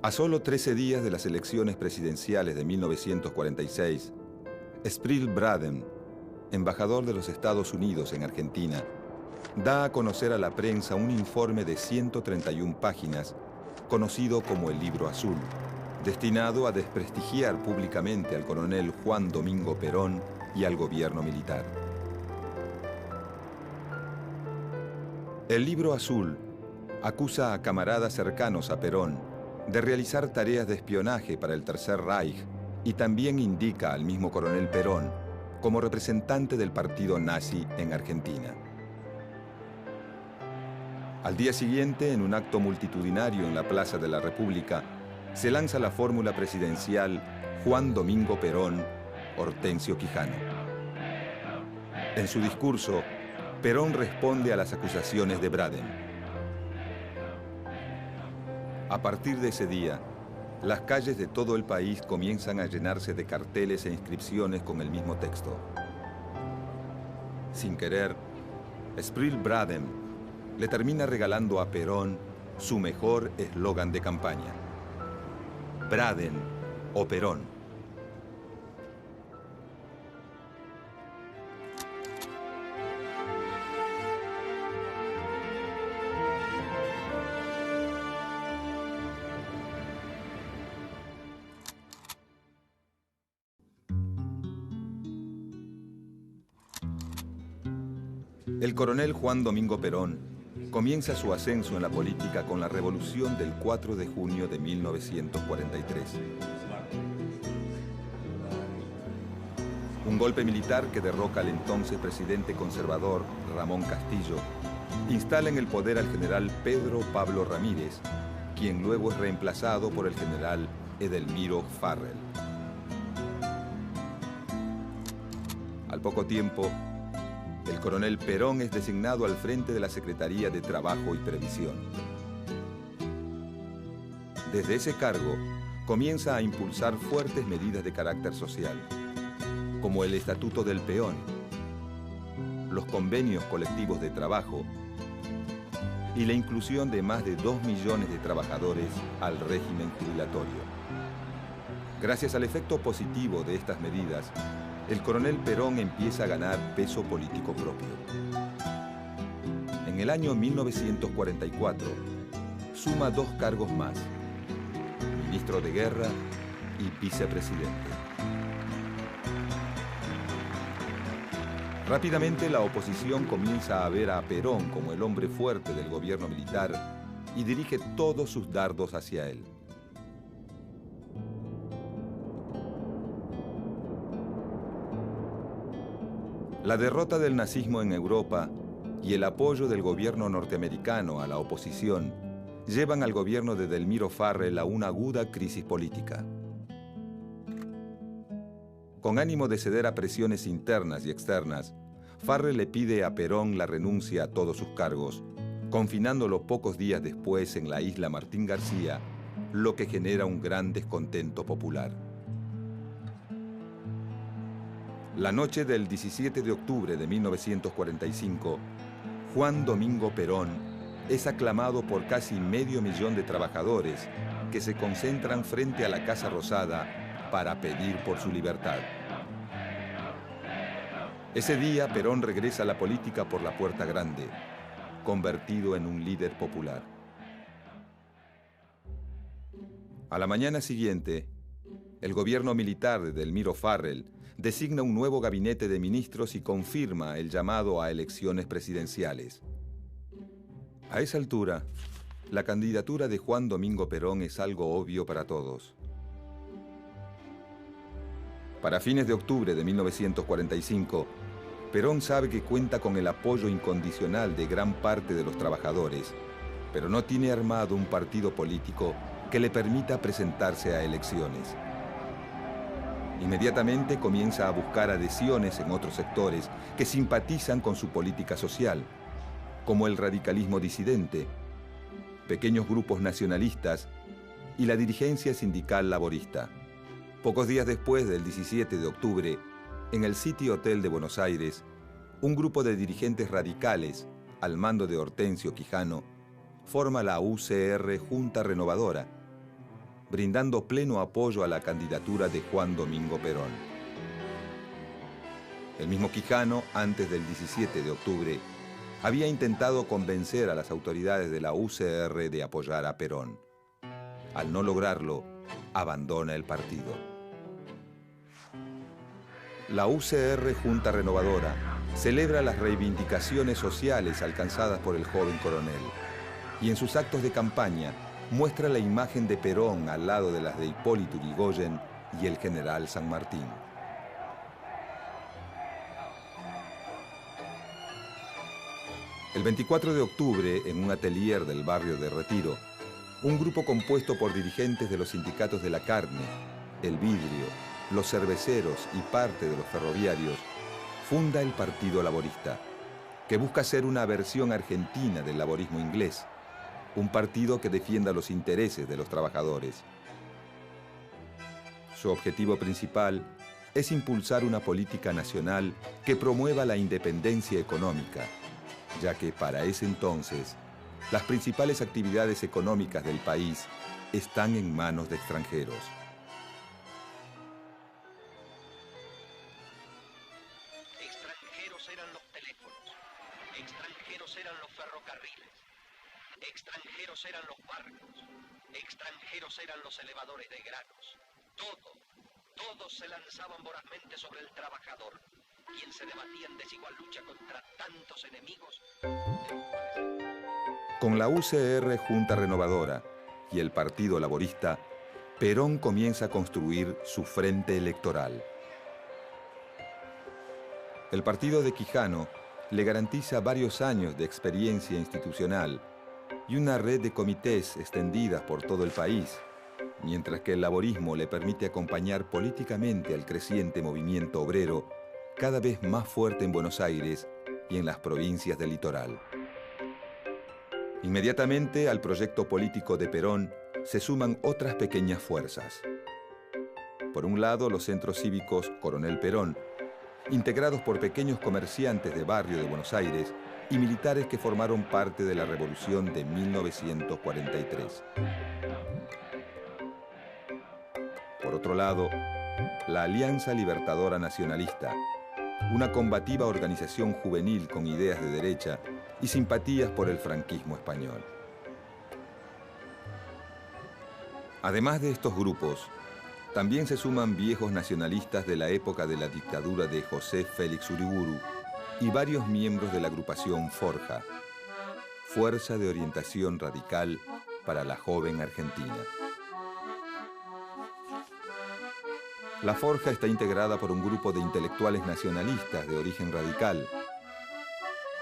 A solo 13 días de las elecciones presidenciales de 1946, Spril Braden, embajador de los Estados Unidos en Argentina, da a conocer a la prensa un informe de 131 páginas, conocido como el Libro Azul, destinado a desprestigiar públicamente al coronel Juan Domingo Perón y al gobierno militar. El Libro Azul acusa a camaradas cercanos a Perón de realizar tareas de espionaje para el Tercer Reich y también indica al mismo coronel Perón como representante del partido nazi en Argentina. Al día siguiente, en un acto multitudinario en la Plaza de la República, se lanza la fórmula presidencial Juan Domingo Perón, Hortensio Quijano. En su discurso, Perón responde a las acusaciones de Braden. A partir de ese día, las calles de todo el país comienzan a llenarse de carteles e inscripciones con el mismo texto. Sin querer, Spril Braden le termina regalando a Perón su mejor eslogan de campaña: Braden o Perón. El coronel Juan Domingo Perón comienza su ascenso en la política con la revolución del 4 de junio de 1943. Un golpe militar que derroca al entonces presidente conservador Ramón Castillo instala en el poder al general Pedro Pablo Ramírez, quien luego es reemplazado por el general Edelmiro Farrell. Al poco tiempo, el coronel Perón es designado al frente de la Secretaría de Trabajo y Previsión. Desde ese cargo, comienza a impulsar fuertes medidas de carácter social, como el Estatuto del Peón, los convenios colectivos de trabajo y la inclusión de más de 2 millones de trabajadores al régimen jubilatorio. Gracias al efecto positivo de estas medidas, el coronel Perón empieza a ganar peso político propio. En el año 1944, suma 2 cargos más: ministro de Guerra y vicepresidente. Rápidamente la oposición comienza a ver a Perón como el hombre fuerte del gobierno militar y dirige todos sus dardos hacia él. La derrota del nazismo en Europa y el apoyo del gobierno norteamericano a la oposición llevan al gobierno de Edelmiro Farrell a una aguda crisis política. Con ánimo de ceder a presiones internas y externas, Farrell le pide a Perón la renuncia a todos sus cargos, confinándolo pocos días después en la isla Martín García, lo que genera un gran descontento popular. La noche del 17 de octubre de 1945, Juan Domingo Perón es aclamado por casi medio millón de trabajadores que se concentran frente a la Casa Rosada para pedir por su libertad. Ese día, Perón regresa a la política por la puerta grande, convertido en un líder popular. A la mañana siguiente, el gobierno militar de Edelmiro Farrell designa un nuevo gabinete de ministros y confirma el llamado a elecciones presidenciales. A esa altura, la candidatura de Juan Domingo Perón es algo obvio para todos. Para fines de octubre de 1945, Perón sabe que cuenta con el apoyo incondicional de gran parte de los trabajadores, pero no tiene armado un partido político que le permita presentarse a elecciones. Inmediatamente comienza a buscar adhesiones en otros sectores que simpatizan con su política social, como el radicalismo disidente, pequeños grupos nacionalistas y la dirigencia sindical laborista. Pocos días después del 17 de octubre, en el City Hotel de Buenos Aires, un grupo de dirigentes radicales, al mando de Hortensio Quijano, forma la UCR Junta Renovadora, brindando pleno apoyo a la candidatura de Juan Domingo Perón. El mismo Quijano, antes del 17 de octubre, había intentado convencer a las autoridades de la UCR de apoyar a Perón. Al no lograrlo, abandona el partido. La UCR Junta Renovadora celebra las reivindicaciones sociales alcanzadas por el joven coronel y en sus actos de campaña muestra la imagen de Perón al lado de las de Hipólito Yrigoyen y el general San Martín. El 24 de octubre, en un atelier del barrio de Retiro, un grupo compuesto por dirigentes de los sindicatos de la carne, el vidrio, los cerveceros y parte de los ferroviarios, funda el Partido Laborista, que busca ser una versión argentina del laborismo inglés, un partido que defienda los intereses de los trabajadores. Su objetivo principal es impulsar una política nacional que promueva la independencia económica, ya que para ese entonces las principales actividades económicas del país están en manos de extranjeros. Extranjeros eran los teléfonos, extranjeros eran los ferrocarriles, extranjeros eran los barcos, extranjeros eran los elevadores de granos. Todos se lanzaban vorazmente sobre el trabajador, quien se debatía en desigual lucha contra tantos enemigos. Con la UCR Junta Renovadora y el Partido Laborista, Perón comienza a construir su frente electoral. El partido de Quijano le garantiza varios años de experiencia institucional y una red de comités extendidas por todo el país, mientras que el laborismo le permite acompañar políticamente al creciente movimiento obrero, cada vez más fuerte en Buenos Aires y en las provincias del litoral. Inmediatamente al proyecto político de Perón se suman otras pequeñas fuerzas. Por un lado, los centros cívicos Coronel Perón, integrados por pequeños comerciantes de barrio de Buenos Aires y militares que formaron parte de la Revolución de 1943. Por otro lado, la Alianza Libertadora Nacionalista, una combativa organización juvenil con ideas de derecha y simpatías por el franquismo español. Además de estos grupos, también se suman viejos nacionalistas de la época de la dictadura de José Félix Uriburu y varios miembros de la agrupación Forja, Fuerza de Orientación Radical para la Joven Argentina. La Forja está integrada por un grupo de intelectuales nacionalistas de origen radical,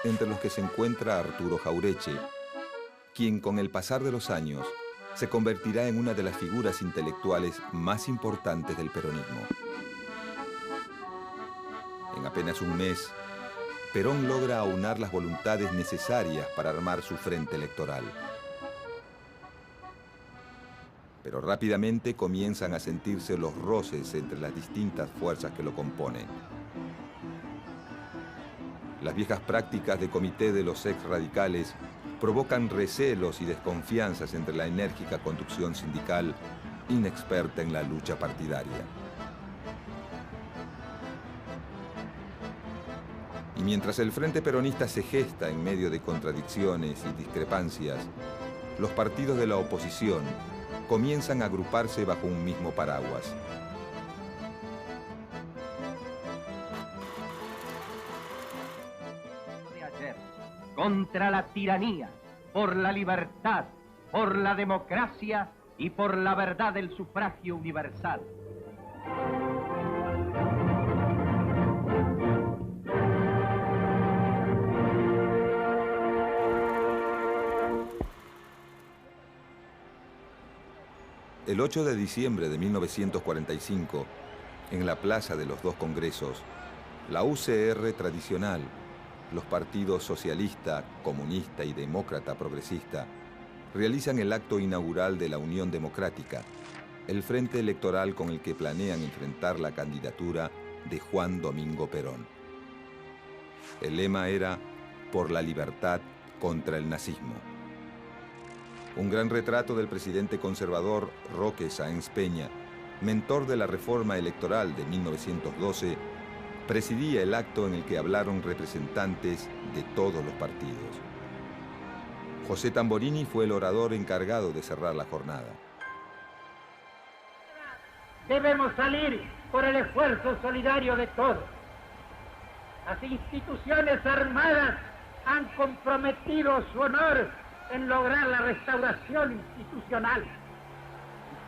entre los que se encuentra Arturo Jaureche, quien con el pasar de los años se convertirá en una de las figuras intelectuales más importantes del peronismo. En apenas un mes, Perón logra aunar las voluntades necesarias para armar su frente electoral. Pero rápidamente comienzan a sentirse los roces entre las distintas fuerzas que lo componen. Las viejas prácticas de comité de los ex-radicales provocan recelos y desconfianzas entre la enérgica conducción sindical inexperta en la lucha partidaria. Y mientras el Frente Peronista se gesta en medio de contradicciones y discrepancias, los partidos de la oposición comienzan a agruparse bajo un mismo paraguas. Contra la tiranía, por la libertad, por la democracia y por la verdad del sufragio universal. El 8 de diciembre de 1945, en la Plaza de los Dos Congresos, la UCR tradicional, los partidos socialista, comunista y demócrata progresista realizan el acto inaugural de la Unión Democrática, el frente electoral con el que planean enfrentar la candidatura de Juan Domingo Perón. El lema era «Por la libertad contra el nazismo». Un gran retrato del presidente conservador Roque Sáenz Peña, mentor de la reforma electoral de 1912, presidía el acto en el que hablaron representantes de todos los partidos. José Tamborini fue el orador encargado de cerrar la jornada. Debemos salir por el esfuerzo solidario de todos. Las instituciones armadas han comprometido su honor en lograr la restauración institucional.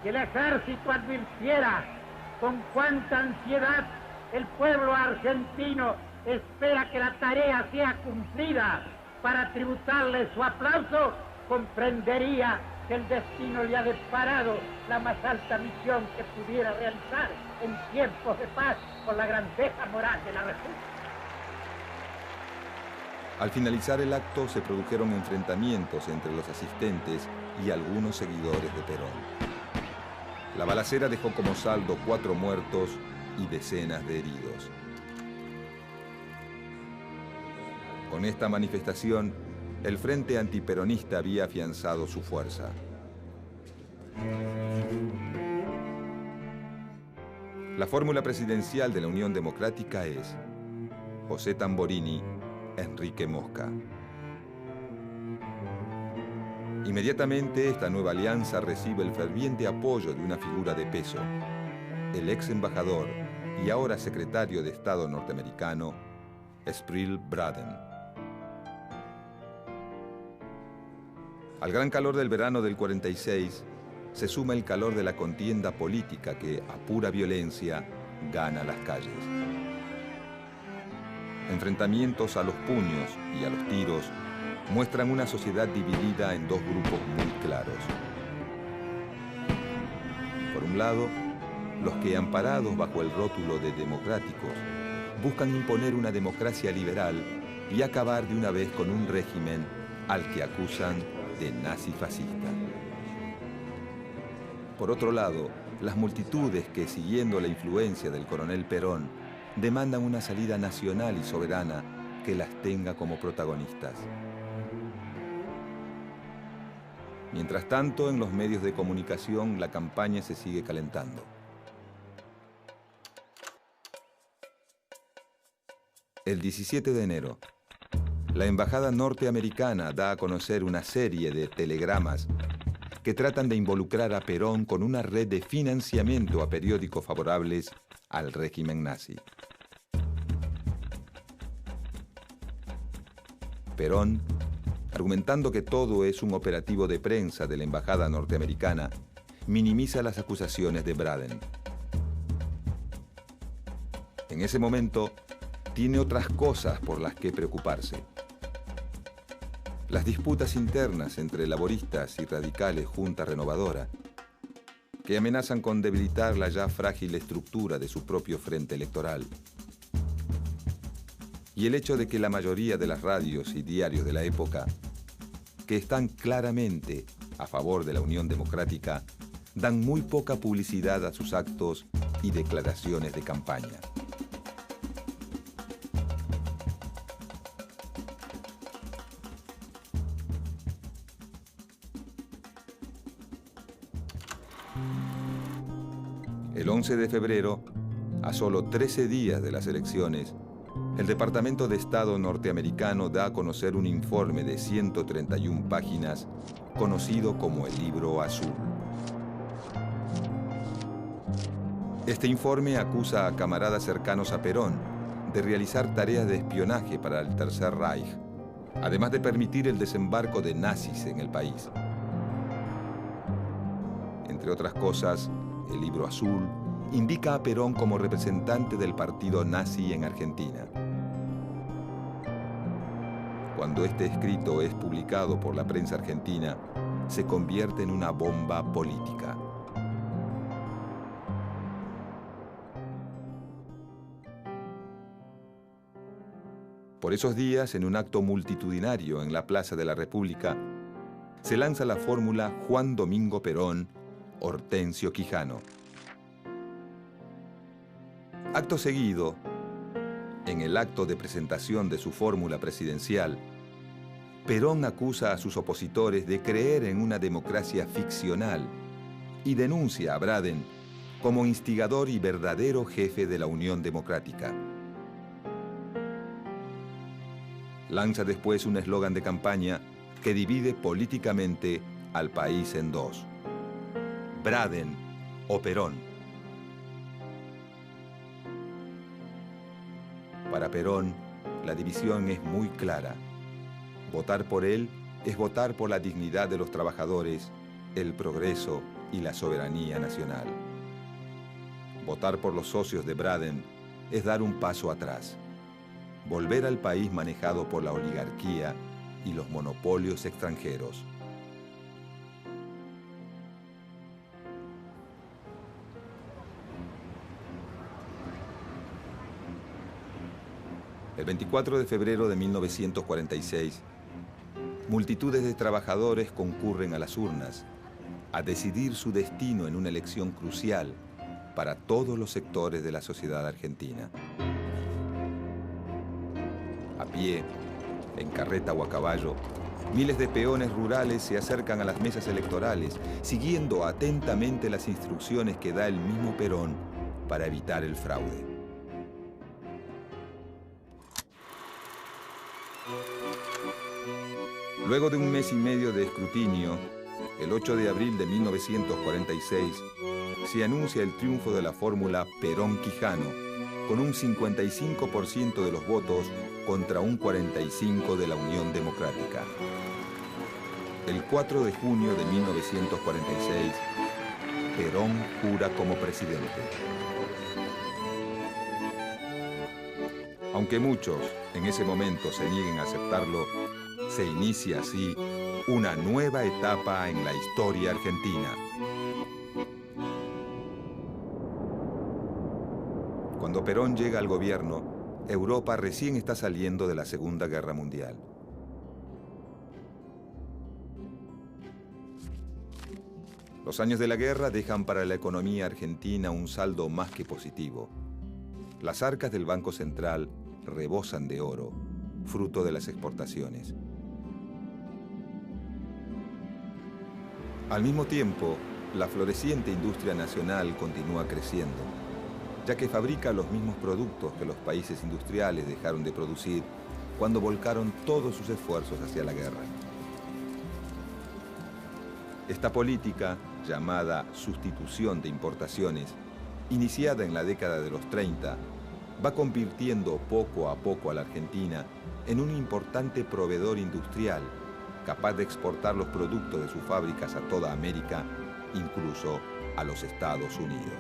Si el ejército advirtiera con cuánta ansiedad el pueblo argentino espera que la tarea sea cumplida para tributarle su aplauso, comprendería que el destino le ha deparado la más alta misión que pudiera realizar en tiempos de paz por la grandeza moral de la República. Al finalizar el acto se produjeron enfrentamientos entre los asistentes y algunos seguidores de Perón. La balacera dejó como saldo 4 muertos y decenas de heridos. Con esta manifestación, el Frente Antiperonista había afianzado su fuerza. La fórmula presidencial de la Unión Democrática es José Tamborini, Enrique Mosca. Inmediatamente esta nueva alianza recibe el ferviente apoyo de una figura de peso, el ex embajador y ahora secretario de Estado norteamericano, Spryl Braden. Al gran calor del verano del 46, se suma el calor de la contienda política que, a pura violencia, gana las calles. Enfrentamientos a los puños y a los tiros muestran una sociedad dividida en 2 grupos muy claros. Por un lado, los que, amparados bajo el rótulo de democráticos, buscan imponer una democracia liberal y acabar de una vez con un régimen al que acusan de nazi-fascista. Por otro lado, las multitudes que, siguiendo la influencia del coronel Perón, demandan una salida nacional y soberana que las tenga como protagonistas. Mientras tanto, en los medios de comunicación, la campaña se sigue calentando. El 17 de enero, la Embajada norteamericana da a conocer una serie de telegramas que tratan de involucrar a Perón con una red de financiamiento a periódicos favorables al régimen nazi. Perón, argumentando que todo es un operativo de prensa de la Embajada norteamericana, minimiza las acusaciones de Braden. En ese momento, tiene otras cosas por las que preocuparse. Las disputas internas entre laboristas y radicales Junta Renovadora, que amenazan con debilitar la ya frágil estructura de su propio frente electoral. Y el hecho de que la mayoría de las radios y diarios de la época, que están claramente a favor de la Unión Democrática, dan muy poca publicidad a sus actos y declaraciones de campaña. El 11 de febrero, a solo 13 días de las elecciones, el Departamento de Estado norteamericano da a conocer un informe de 131 páginas conocido como el Libro Azul. Este informe acusa a camaradas cercanos a Perón de realizar tareas de espionaje para el Tercer Reich, además de permitir el desembarco de nazis en el país. Entre otras cosas, el Libro Azul indica a Perón como representante del partido nazi en Argentina. Cuando este escrito es publicado por la prensa argentina, se convierte en una bomba política. Por esos días, en un acto multitudinario en la Plaza de la República, se lanza la fórmula Juan Domingo Perón, Hortensio Quijano. Acto seguido, en el acto de presentación de su fórmula presidencial, Perón acusa a sus opositores de creer en una democracia ficcional y denuncia a Braden como instigador y verdadero jefe de la Unión Democrática. Lanza después un eslogan de campaña que divide políticamente al país en dos: Braden o Perón. Para Perón, la división es muy clara. Votar por él es votar por la dignidad de los trabajadores, el progreso y la soberanía nacional. Votar por los socios de Braden es dar un paso atrás, volver al país manejado por la oligarquía y los monopolios extranjeros. El 24 de febrero de 1946, multitudes de trabajadores concurren a las urnas a decidir su destino en una elección crucial para todos los sectores de la sociedad argentina. A pie, en carreta o a caballo, miles de peones rurales se acercan a las mesas electorales, siguiendo atentamente las instrucciones que da el mismo Perón para evitar el fraude. Luego de un mes y medio de escrutinio, el 8 de abril de 1946, se anuncia el triunfo de la fórmula Perón-Quijano, con un 55% de los votos contra un 45% de la Unión Democrática. El 4 de junio de 1946, Perón jura como presidente. Aunque muchos en ese momento se nieguen a aceptarlo, se inicia así una nueva etapa en la historia argentina. Cuando Perón llega al gobierno, Europa recién está saliendo de la Segunda Guerra Mundial. Los años de la guerra dejan para la economía argentina un saldo más que positivo. Las arcas del Banco Central rebosan de oro, fruto de las exportaciones. Al mismo tiempo, la floreciente industria nacional continúa creciendo, ya que fabrica los mismos productos que los países industriales dejaron de producir cuando volcaron todos sus esfuerzos hacia la guerra. Esta política, llamada sustitución de importaciones, iniciada en la década de los 30, va convirtiendo poco a poco a la Argentina en un importante proveedor industrial, capaz de exportar los productos de sus fábricas a toda América, incluso a los Estados Unidos.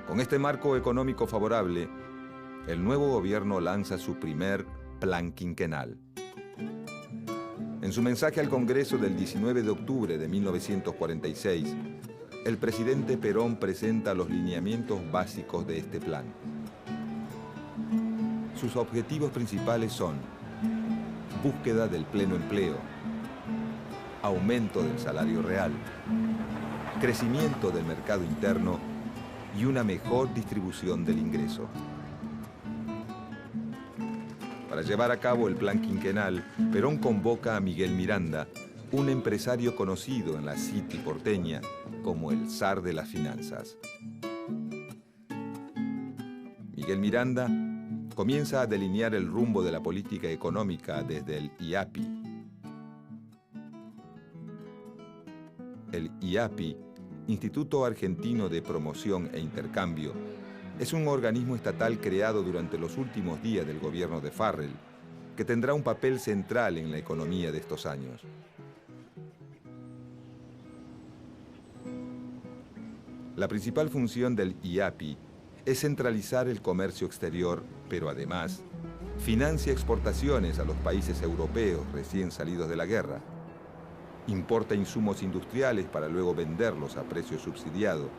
Con este marco económico favorable, el nuevo gobierno lanza su primer plan quinquenal. En su mensaje al Congreso del 19 de octubre de 1946, el presidente Perón presenta los lineamientos básicos de este plan. Sus objetivos principales son búsqueda del pleno empleo, aumento del salario real, crecimiento del mercado interno y una mejor distribución del ingreso. Para llevar a cabo el plan quinquenal, Perón convoca a Miguel Miranda, un empresario conocido en la City porteña como el zar de las finanzas. Miguel Miranda comienza a delinear el rumbo de la política económica desde el IAPI. El IAPI, Instituto Argentino de Promoción e Intercambio, es un organismo estatal creado durante los últimos días del gobierno de Farrell, que tendrá un papel central en la economía de estos años. La principal función del IAPI es centralizar el comercio exterior, pero además financia exportaciones a los países europeos recién salidos de la guerra, importa insumos industriales para luego venderlos a precio subsidiado,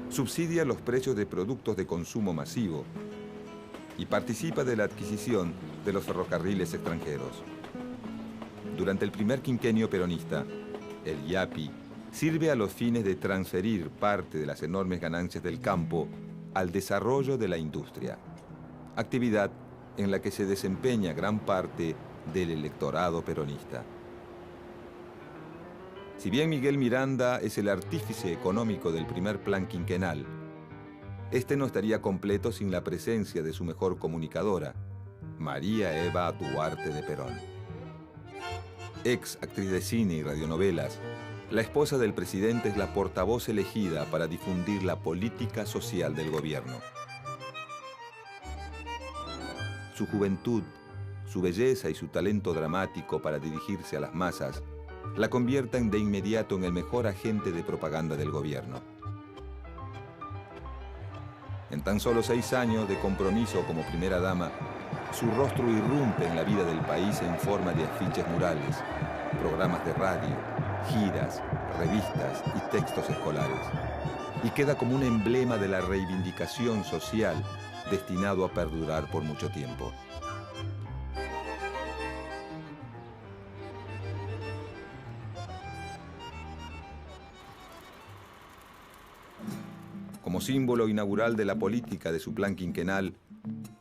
subsidia los precios de productos de consumo masivo y participa de la adquisición de los ferrocarriles extranjeros. Durante el primer quinquenio peronista, el IAPI sirve a los fines de transferir parte de las enormes ganancias del campo al desarrollo de la industria, actividad en la que se desempeña gran parte del electorado peronista. Si bien Miguel Miranda es el artífice económico del primer plan quinquenal, este no estaría completo sin la presencia de su mejor comunicadora, María Eva Duarte de Perón. Ex actriz de cine y radionovelas, la esposa del presidente es la portavoz elegida para difundir la política social del gobierno. Su juventud, su belleza y su talento dramático para dirigirse a las masas la convierten de inmediato en el mejor agente de propaganda del gobierno. En tan solo 6 años de compromiso como primera dama, su rostro irrumpe en la vida del país en forma de afiches murales, programas de radio, giras, revistas y textos escolares, y queda como un emblema de la reivindicación social destinado a perdurar por mucho tiempo. Como símbolo inaugural de la política de su plan quinquenal,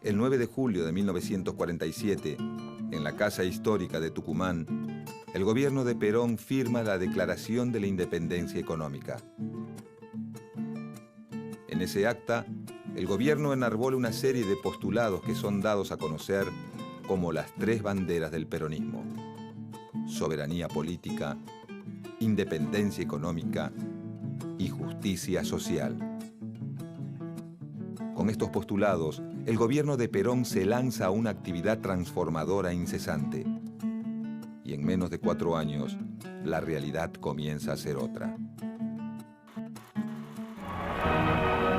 el 9 de julio de 1947, en la Casa Histórica de Tucumán, el gobierno de Perón firma la Declaración de la Independencia Económica. En ese acta, el gobierno enarbola una serie de postulados que son dados a conocer como las 3 banderas del peronismo: soberanía política, independencia económica y justicia social. Con estos postulados, el gobierno de Perón se lanza a una actividad transformadora incesante. Y en menos de 4 años, la realidad comienza a ser otra.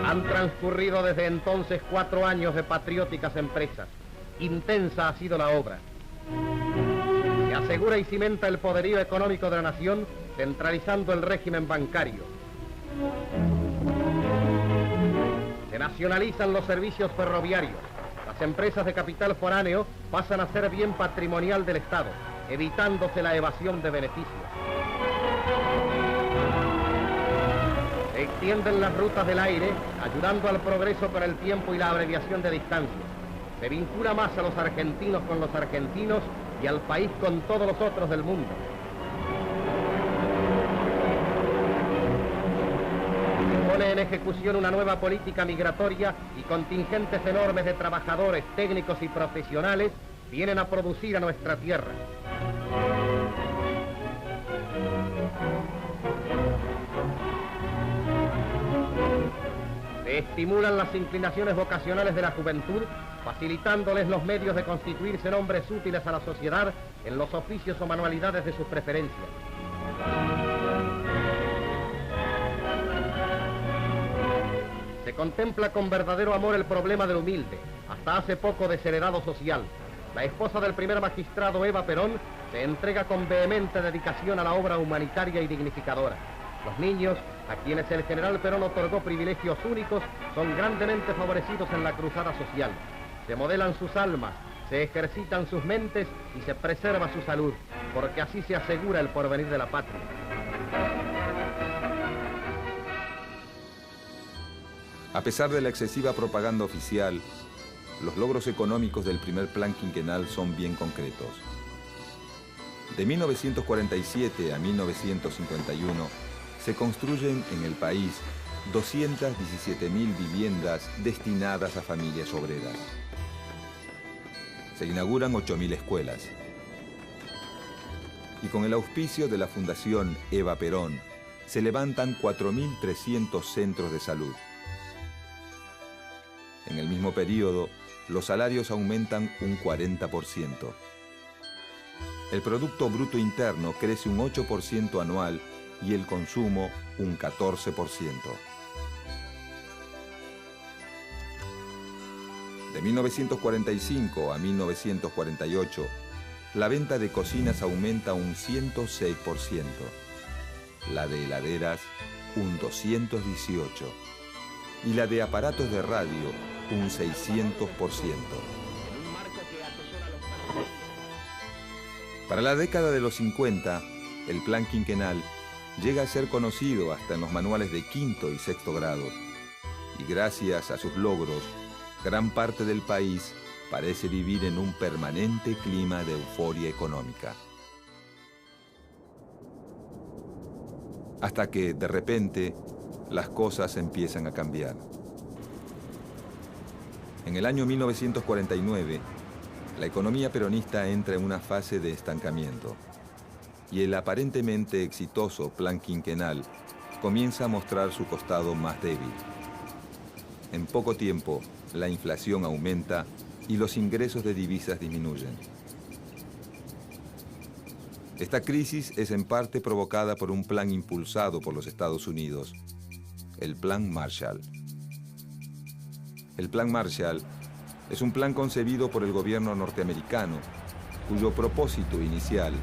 Han transcurrido desde entonces 4 años de patrióticas empresas. Intensa ha sido la obra. Se asegura y cimenta el poderío económico de la nación, centralizando el régimen bancario. Se nacionalizan los servicios ferroviarios. Las empresas de capital foráneo pasan a ser bien patrimonial del Estado, evitándose la evasión de beneficios. Se extienden las rutas del aire, ayudando al progreso con el tiempo y la abreviación de distancias. Se vincula más a los argentinos con los argentinos y al país con todos los otros del mundo. Pone en ejecución una nueva política migratoria y contingentes enormes de trabajadores, técnicos y profesionales vienen a producir a nuestra tierra. Se estimulan las inclinaciones vocacionales de la juventud, facilitándoles los medios de constituirse en hombres útiles a la sociedad en los oficios o manualidades de sus preferencias. Se contempla con verdadero amor el problema del humilde, hasta hace poco desheredado social. La esposa del primer magistrado, Eva Perón, se entrega con vehemente dedicación a la obra humanitaria y dignificadora. Los niños, a quienes el general Perón otorgó privilegios únicos, son grandemente favorecidos en la cruzada social. Se modelan sus almas, se ejercitan sus mentes y se preserva su salud, porque así se asegura el porvenir de la patria. A pesar de la excesiva propaganda oficial, los logros económicos del primer plan quinquenal son bien concretos. De 1947 a 1951, se construyen en el país 217.000 viviendas destinadas a familias obreras. Se inauguran 8.000 escuelas. Y con el auspicio de la Fundación Eva Perón, se levantan 4.300 centros de salud. En el mismo periodo, los salarios aumentan un 40%. El Producto Bruto Interno crece un 8% anual y el consumo un 14%. De 1945 a 1948, la venta de cocinas aumenta un 106%, la de heladeras un 218% y la de aparatos de radio un 600%. Para la década de los 50, el plan quinquenal llega a ser conocido hasta en los manuales de quinto y sexto grado, y gracias a sus logros, gran parte del país parece vivir en un permanente clima de euforia económica. Hasta que, de repente, las cosas empiezan a cambiar. En el año 1949, la economía peronista entra en una fase de estancamiento y el aparentemente exitoso plan quinquenal comienza a mostrar su costado más débil. En poco tiempo, la inflación aumenta y los ingresos de divisas disminuyen. Esta crisis es en parte provocada por un plan impulsado por los Estados Unidos, el Plan Marshall. El Plan Marshall es un plan concebido por el gobierno norteamericano, cuyo propósito inicial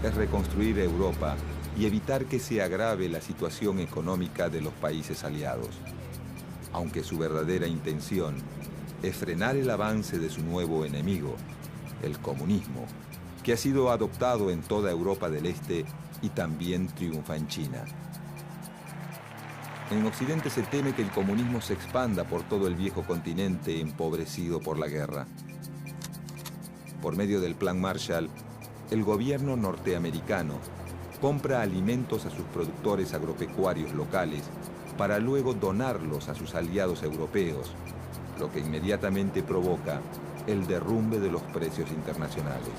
es reconstruir Europa y evitar que se agrave la situación económica de los países aliados, aunque su verdadera intención es frenar el avance de su nuevo enemigo, el comunismo, que ha sido adoptado en toda Europa del Este y también triunfa en China. En Occidente se teme que el comunismo se expanda por todo el viejo continente empobrecido por la guerra. Por medio del Plan Marshall, el gobierno norteamericano compra alimentos a sus productores agropecuarios locales para luego donarlos a sus aliados europeos, lo que inmediatamente provoca el derrumbe de los precios internacionales.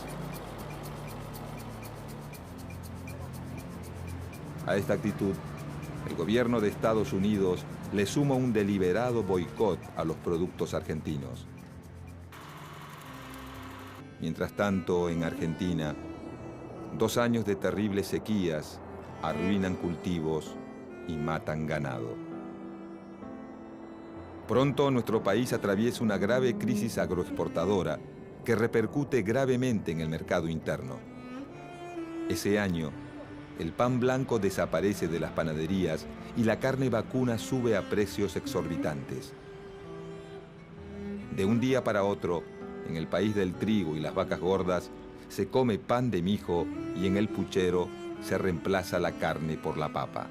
A esta actitud, el gobierno de Estados Unidos le suma un deliberado boicot a los productos argentinos. Mientras tanto, en Argentina, 2 años de terribles sequías arruinan cultivos y matan ganado. Pronto nuestro país atraviesa una grave crisis agroexportadora que repercute gravemente en el mercado interno. Ese año, el pan blanco desaparece de las panaderías y la carne vacuna sube a precios exorbitantes. De un día para otro, en el país del trigo y las vacas gordas, se come pan de mijo y en el puchero se reemplaza la carne por la papa.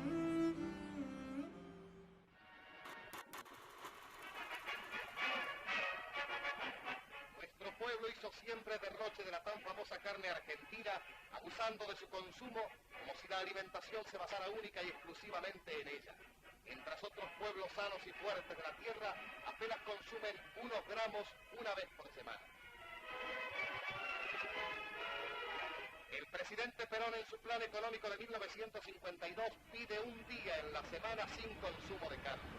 Nuestro pueblo hizo siempre derroche de la tan famosa carne argentina, abusando de su consumo como si la alimentación se basara única y exclusivamente en ella. Mientras otros pueblos sanos y fuertes de la tierra apenas consumen unos gramos una vez por semana. El presidente Perón en su plan económico de 1952 pide un día en la semana sin consumo de carne.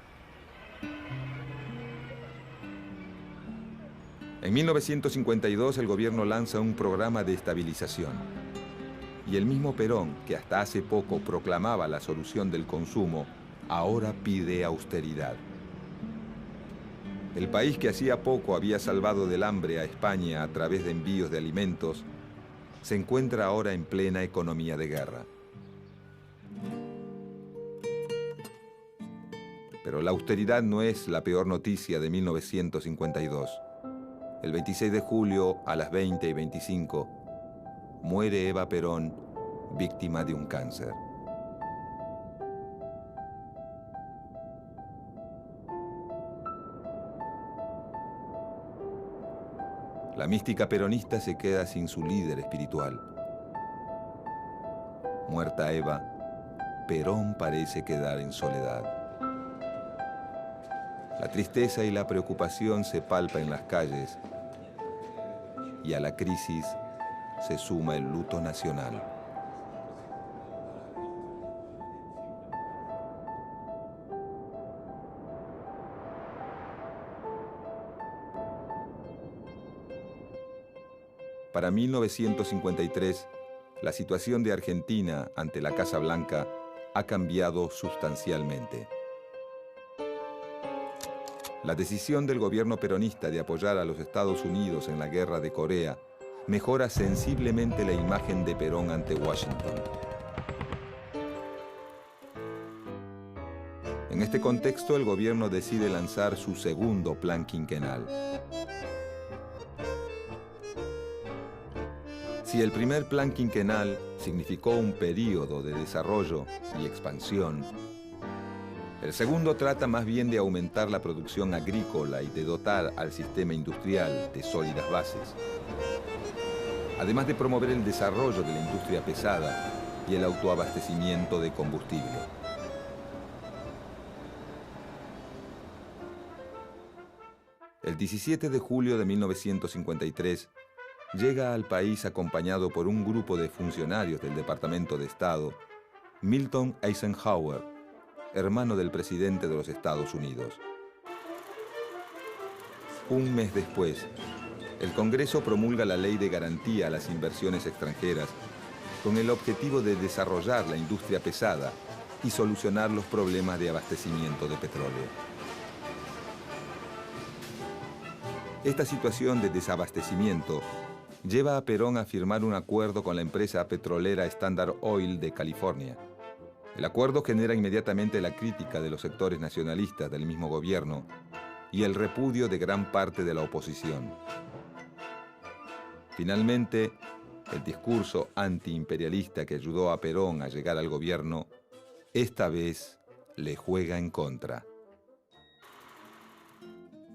En 1952 el gobierno lanza un programa de estabilización. Y el mismo Perón, que hasta hace poco proclamaba la solución del consumo, ahora pide austeridad. El país que hacía poco había salvado del hambre a España a través de envíos de alimentos, se encuentra ahora en plena economía de guerra. Pero la austeridad no es la peor noticia de 1952. El 26 de julio, a las 20:25, muere Eva Perón, víctima de un cáncer. La mística peronista se queda sin su líder espiritual. Muerta Eva, Perón parece quedar en soledad. La tristeza y la preocupación se palpa en las calles y a la crisis se suma el luto nacional. Para 1953, la situación de Argentina ante la Casa Blanca ha cambiado sustancialmente. La decisión del gobierno peronista de apoyar a los Estados Unidos en la guerra de Corea mejora sensiblemente la imagen de Perón ante Washington. En este contexto, el gobierno decide lanzar su segundo plan quinquenal. Si el primer plan quinquenal significó un período de desarrollo y expansión, El segundo trata más bien de aumentar la producción agrícola y de dotar al sistema industrial de sólidas bases, además de promover el desarrollo de la industria pesada y el autoabastecimiento de combustible. El 17 de julio de 1953 llega al país acompañado por un grupo de funcionarios del Departamento de Estado, Milton Eisenhower, hermano del presidente de los Estados Unidos. Un mes después, el Congreso promulga la Ley de Garantía a las Inversiones Extranjeras con el objetivo de desarrollar la industria pesada y solucionar los problemas de abastecimiento de petróleo. Esta situación de desabastecimiento lleva a Perón a firmar un acuerdo con la empresa petrolera Standard Oil de California. El acuerdo genera inmediatamente la crítica de los sectores nacionalistas del mismo gobierno y el repudio de gran parte de la oposición. Finalmente, el discurso antiimperialista que ayudó a Perón a llegar al gobierno, esta vez le juega en contra.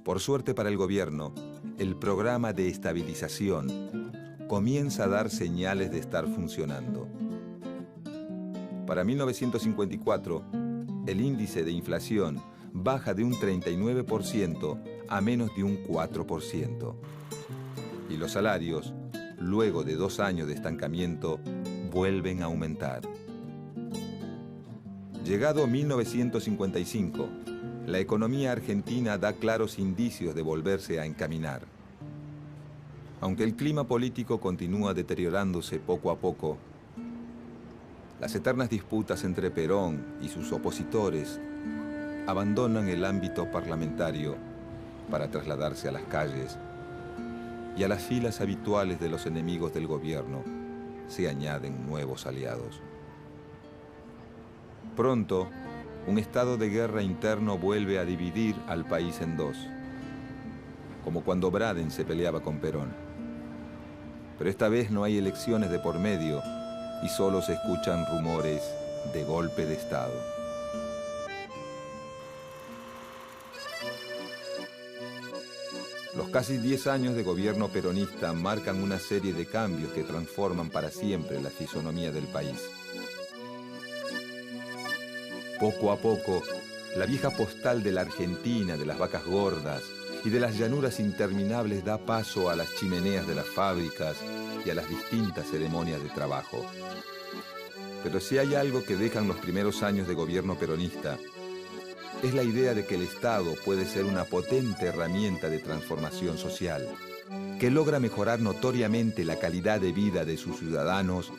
Por suerte para el gobierno, el programa de estabilización comienza a dar señales de estar funcionando. Para 1954, el índice de inflación baja de un 39% a menos de un 4%. Y los salarios, luego de 2 años de estancamiento, vuelven a aumentar. Llegado 1955, la economía argentina da claros indicios de volverse a encaminar. Aunque el clima político continúa deteriorándose poco a poco, las eternas disputas entre Perón y sus opositores abandonan el ámbito parlamentario para trasladarse a las calles, y a las filas habituales de los enemigos del gobierno se añaden nuevos aliados. Pronto, un estado de guerra interno vuelve a dividir al país en dos, como cuando Braden se peleaba con Perón. Pero esta vez no hay elecciones de por medio y solo se escuchan rumores de golpe de Estado. Los casi 10 años de gobierno peronista marcan una serie de cambios que transforman para siempre la fisonomía del país. Poco a poco, la vieja postal de la Argentina, de las vacas gordas y de las llanuras interminables da paso a las chimeneas de las fábricas y a las distintas ceremonias de trabajo. Pero si hay algo que dejan los primeros años de gobierno peronista, es la idea de que el Estado puede ser una potente herramienta de transformación social, que logra mejorar notoriamente la calidad de vida de sus ciudadanos,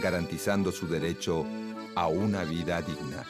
garantizando su derecho a una vida digna.